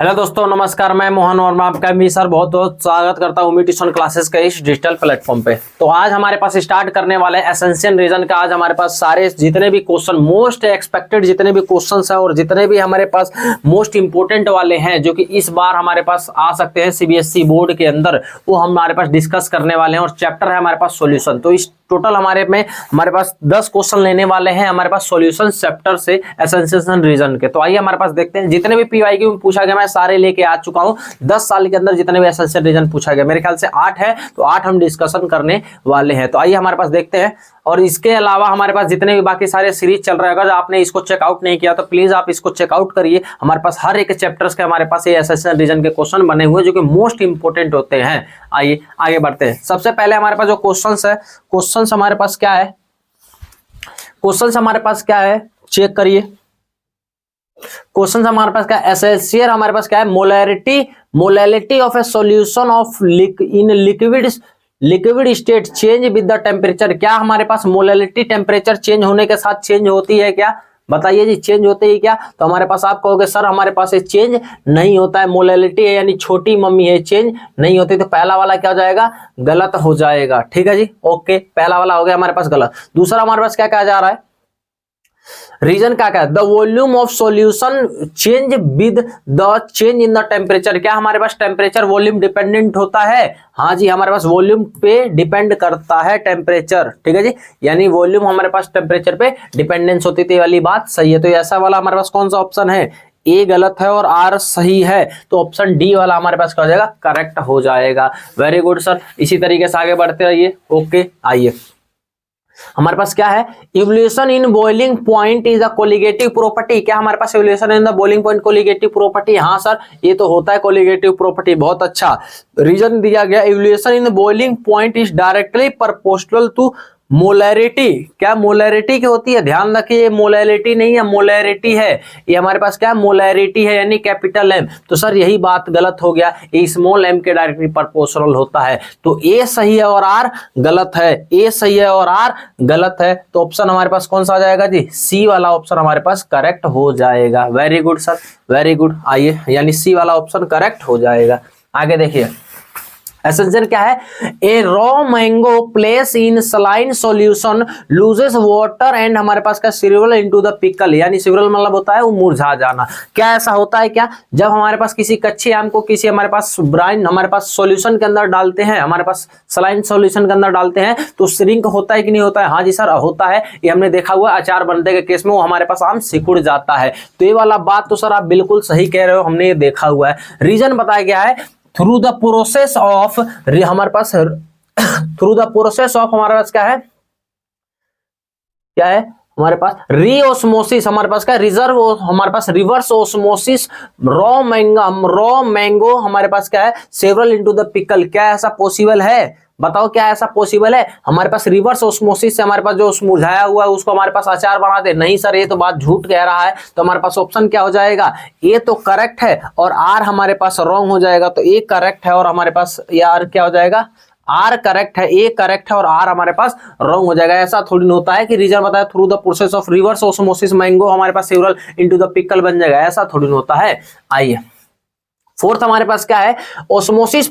Hello दोस्तों, नमस्कार। मैं मोहन और मैं आपका भी सर बहुत बहुत स्वागत करता हूँ उम्मीद ट्यूशन क्लासेस के इस डिजिटल प्लेटफॉर्म पे। तो आज हमारे पास स्टार्ट करने वाले एसेंशियल रीजन का। आज हमारे पास सारे जितने भी क्वेश्चन मोस्ट एक्सपेक्टेड जितने भी क्वेश्चंस हैं और जितने भी हमारे पास मोस्ट इंपोर्टेंट वाले हैं जो कि इस बार हमारे पास आ सकते हैं सीबीएसई बोर्ड के अंदर, वो हमारे पास डिस्कस करने वाले हैं। और चैप्टर है हमारे पास सॉल्यूशन। तो इस टोटल हमारे पास 10 क्वेश्चन लेने वाले हैं हमारे पास सॉल्यूशन चैप्टर से एसेंशियल रीजन के। तो आइए हमारे पास देखते हैं जितने भी पीवाईक्यू में पूछा गया मैं सारे लेके आ चुका हूं। 10 साल के अंदर जितने भी एसेंशियल रीजन पूछा गया, मेरे ख्याल से 8 है, तो 8 हम डिस्कशन करने वाले हैं। तो आइए हमारे पास देखते हैं। और इसके अलावा हमारे पास जितने भी बाकी सारे सीरीज चल रहे हैं, अगर आपने इसको चेकआउट नहीं किया तो प्लीज आप इसको चेकआउट करिए। हमारे पास हर एक चैप्टर्स के हमारे पास ये एसेंशियल रीजन के क्वेश्चन बने हुए जो कि मोस्ट इंपोर्टेंट होते हैं। आइए आगे बढ़ते हैं। सबसे पहले हमारे पास जो क्वेश्चंस है, क्वेश्चंस हमारे पास क्या है, क्वेश्चंस हमारे पास क्या है चेक करिए। क्वेश्चन हमारे पास क्या है, एसेंशियल हमारे पास क्या है, molality of A solution of in liquid state change with the temperature. क्या हमारे पास मोलैलिटी टेम्परेचर चेंज होने के साथ चेंज होती है क्या? बताइए जी, चेंज होती है क्या? तो हमारे पास आप कहोगे सर हमारे पास ये चेंज नहीं होता है, मोलैलिटी है यानी छोटी मम्मी है, चेंज नहीं होती। तो पहला वाला क्या हो जाएगा, गलत हो जाएगा। ठीक है जी, ओके, पहला वाला हो गया हमारे पास गलत। दूसरा हमारे पास क्या कहा जा रहा है, रीजन क्या क्या, the volume of solution change with the change in the temperature. क्या हमारे पास टेम्परेचर वॉल्यूम डिपेंडेंट होता है? हाँ जी, हमारे पास वॉल्यूम पे डिपेंड करता है टेम्परेचर। ठीक है जी, यानी वॉल्यूम हमारे पास टेम्परेचर पे डिपेंडेंस होती थी, वाली बात सही है। तो ऐसा वाला हमारे पास कौन सा ऑप्शन है, ए गलत है और आर सही है। तो ऑप्शन डी वाला हमारे पास क्या हो जाएगा, करेक्ट हो जाएगा। वेरी गुड सर, इसी तरीके से आगे बढ़ते रहिए। ओके, आइए हमारे पास क्या है, evolution in boiling point is a colligative property. क्या हमारे पास evolution in the boiling point colligative property? हाँ सर, ये तो होता है कोलिगेटिव प्रॉपर्टी। बहुत अच्छा रीजन दिया गया, evolution in the boiling point is directly proportional to molarity. क्या मोलैरिटी की होती है? ध्यान रखिए, मोलैरिटी नहीं है, मोलैरिटी है। ये हमारे पास क्या मोलैरिटी है यानी कैपिटल एम। तो सर यही बात गलत हो गया, ये स्मॉल एम के डायरेक्टली प्रोपोर्शनल होता है। तो ए सही है और आर गलत है, ए सही है और आर गलत है। तो ऑप्शन हमारे पास कौन सा आ जाएगा जी, सी वाला ऑप्शन हमारे पास करेक्ट हो जाएगा। Very good sir, very good. आइए, यानी सी वाला ऑप्शन करेक्ट हो जाएगा। आगे देखिए, एसेंशियल क्या है, a raw mango place in saline solution loses water and हमारे पास क्या सिरिवल इनटू द पिकल। यानी सिरिवल मतलब होता है वो मुरझा जाना। क्या ऐसा होता है क्या, जब हमारे पास किसी कच्चे आम को किसी हमारे पास ब्राइन हमारे पास सॉल्यूशन के अंदर डालते हैं, हमारे पास सलाइन सॉल्यूशन के अंदर डालते हैं तो श्रिंक होता है कि नहीं होता है? हाँ जी सर होता है, ये हमने देखा हुआ अचार बनने के केस में वो हमारे पास आम सिकुड़ जाता है। तो ये वाला बात तो सर आप बिल्कुल सही कह रहे हो, हमने ये देखा हुआ है। रीजन बताया गया है थ्रू द प्रोसेस ऑफ हमारे pass through the process of हमारे पास क्या है, क्या है हमारे पास रीओस्मोसिस, हमारे पास क्या रिजर्व, हमारे पास रिवर्स ओस्मोसिस रॉ मैंगो हमारे पास क्या है सेवरल इनटू द पिकल। क्या ऐसा पॉसिबल है? बताओ क्या ऐसा पॉसिबल है? हमारे पास रिवर्स ओस्मोसिस से हमारे पास जो मुरझाया हुआ है उसको हमारे पास अचार बना दे? नहीं सर, ये तो बात झूठ कह रहा है। तो हमारे पास ऑप्शन क्या हो जाएगा, ए तो करेक्ट है और आर हमारे पास रॉन्ग हो जाएगा। तो ए करेक्ट है और हमारे पास आर क्या हो जाएगा, आर करेक्ट है, ए करेक्ट है और आर हमारे पास रॉन्ग हो जाएगा। ऐसा थोड़ी नहीं होता है कि रीजन बताया through the process of reverse osmosis mango हमारे पास सेवरल इनटू द पिकल बन जाएगा, ऐसा थोड़ी नहीं होता है। आइए फोर्थ हमारे पास क्या है, osmosis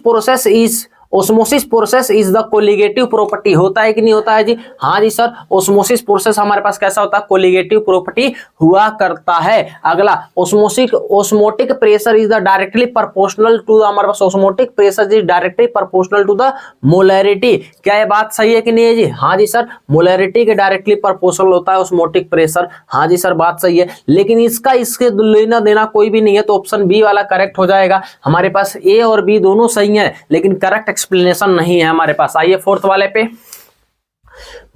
process is the colligative property. होता है कि नहीं होता है जी? हाँ जी सर, ओस्मोसिस प्रोसेस हमारे पास कैसा होता है, कोलिगेटिव प्रॉपर्टी हुआ करता है। अगला osmotic pressure is the directly proportional to हमारे पास osmotic pressure is directly proportional to the molarity. क्या ये बात सही है कि नहीं है जी? हाँ जी सर, मोलैरिटी के डायरेक्टली प्रोपोर्शनल होता है ओस्मोटिक प्रेशर। हाँ जी सर, बात सही है, लेकिन इसके लेना देना कोई भी नहीं है। तो ऑप्शन बी वाला करेक्ट हो जाएगा। हमारे पास ए और बी दोनों सही है लेकिन करेक्ट एक्सप्लेनेशन नहीं है हमारे पास। आइए फोर्थ वाले पे,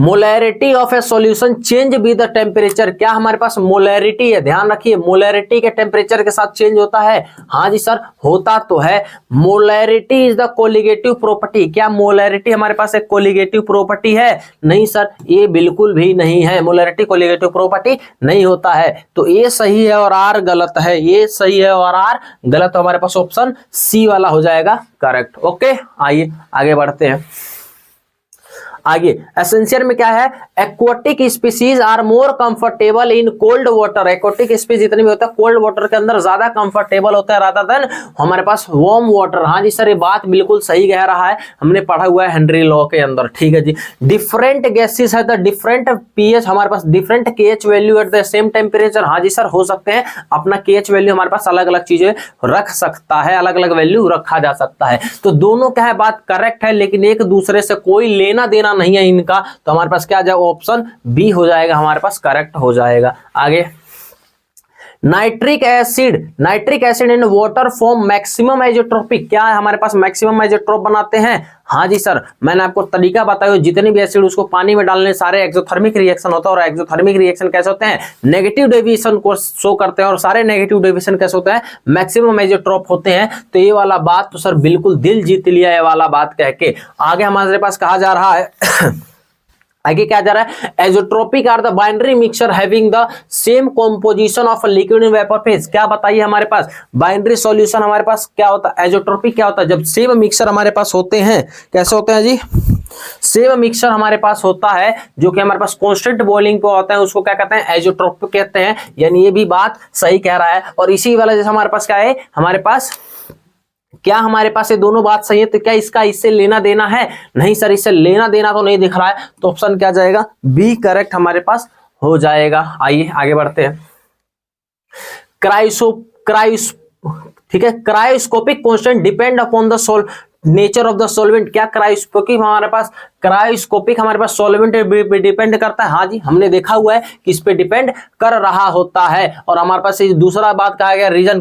molarity of A solution change with the temperature. क्या हमारे पास मोलैरिटी है? ध्यान रखिए, मोलैरिटी के टेम्परेचर के साथ चेंज होता है? हाँ जी सर, होता तो है। Molarity is the colligative property. क्या मोलैरिटी हमारे पास एक कोलिगेटिव प्रॉपर्टी है? नहीं सर, ये बिल्कुल भी नहीं है, मोलैरिटी कोलिगेटिव प्रॉपर्टी नहीं होता है। तो ये सही है और आर गलत है, ये सही है और आर गलत। तो हमारे पास ऑप्शन सी वाला हो जाएगा करेक्ट। ओके, आइए आगे बढ़ते हैं। आगे एसेंशियल में क्या है, aquatic species are more comfortable in cold water. Aquatic species जितने भी होता है कोल्ड वाटर के अंदर ज्यादा कंफर्टेबल होता है रादर देन हमारे पास वार्म वाटर। हाँ जी सर, ये बात बिल्कुल सही कह रहा है, हमने पढ़ा हुआ है हेनरी लॉ के अंदर। ठीक है जी। डिफरेंट गैसेस है द डिफरेंट पीएच, हमारे पास different KH value at the same temperature. हाँ जी सर, हो सकते हैं, अपना केएच वैल्यू हमारे पास अलग अलग चीजें रख सकता है, अलग अलग वैल्यू रखा जा सकता है। तो दोनों क्या है, बात करेक्ट है, लेकिन एक दूसरे से कोई लेना देना नहीं है इनका, तो हमारे पास क्या जाएगा, ऑप्शन बी हो जाएगा, हमारे पास करेक्ट हो जाएगा। आगे nitric acid in water form maximum isotropic. क्या है हमारे पास, मैक्सिमम आइसोट्रोप बनाते हैं। हाँ जी सर, मैंने आपको तरीका बताया, जितने भी एसिड उसको पानी में डालने सारे एक्सोथर्मिक रिएक्शन होता है। और एक्सोथर्मिक रिएक्शन कैसे होते हैं, नेगेटिव डेविएशन को शो करते हैं, और सारे नेगेटिव डेविएशन कैसे होते हैं, मैक्सिमम आइसोट्रोप होते हैं। तो ये वाला बात तो सर बिल्कुल दिल जीत लिया, ये वाला बात कह के। आगे हमारे पास कहा जा रहा है आगे क्या जा रहा है, azeotropic are the binary mixture having the same composition of liquid in vapour phase. क्या बताइए हमारे पास, बाइनरी सॉल्यूशन हमारे पास क्या होता है, एजोट्रोपिक क्या होता है, जब सेम मिक्सचर हमारे पास होते हैं, कैसे होते हैं जी, सेम मिक्सचर हमारे पास होता है जो कि हमारे पास कांस्टेंट बॉइलिंग पे होता है, उसको क्या कहते हैं, एजोट्रोपिक कहते हैं। यानी ये भी बात सही कह रहा है। और इसी वाला जैसे हमारे पास क्या है, हमारे पास क्या, हमारे पास ये दोनों बात सही है, तो क्या इसका इससे लेना देना है, नहीं सर, इससे लेना देना तो नहीं दिख रहा है, तो ऑप्शन क्या जाएगा, बी करेक्ट हमारे पास हो जाएगा। आइए आगे बढ़ते हैं। ठीक है, cryoscopic constant depend upon the nature of the solvent. क्या क्रायोस्कोपिक हमारे पास सॉल्वेंट डिपेंड करता है। हाँ जी, हमने देखा हुआ है कि इस पे डिपेंड कर रहा होता है। और हमारे पास दूसरा बात कहा गया, reason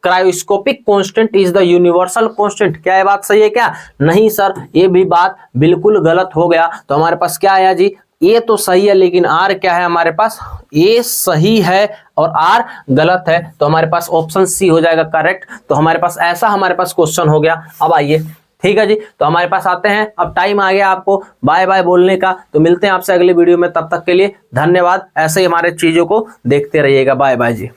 cryoscopic constant is the universal constant. क्या ये बात सही है क्या, नहीं सर, ये भी बात बिल्कुल गलत हो गया। तो हमारे पास क्या आया जी, ये तो सही है, लेकिन आर क्या है हमारे पास, ए सही है और आर गलत है, तो हमारे पास ऑप्शन सी हो जाएगा करेक्ट। तो हमारे पास ऐसा हमारे पास क्वेश्चन हो गया। अब आइए, ठीक है जी, तो हमारे पास आते हैं, अब टाइम आ गया आपको बाय बाय बोलने का। तो मिलते हैं आपसे अगले वीडियो में, तब तक के लिए धन्यवाद। ऐसे ही हमारे चीजों को देखते रहिएगा। बाय बाय जी।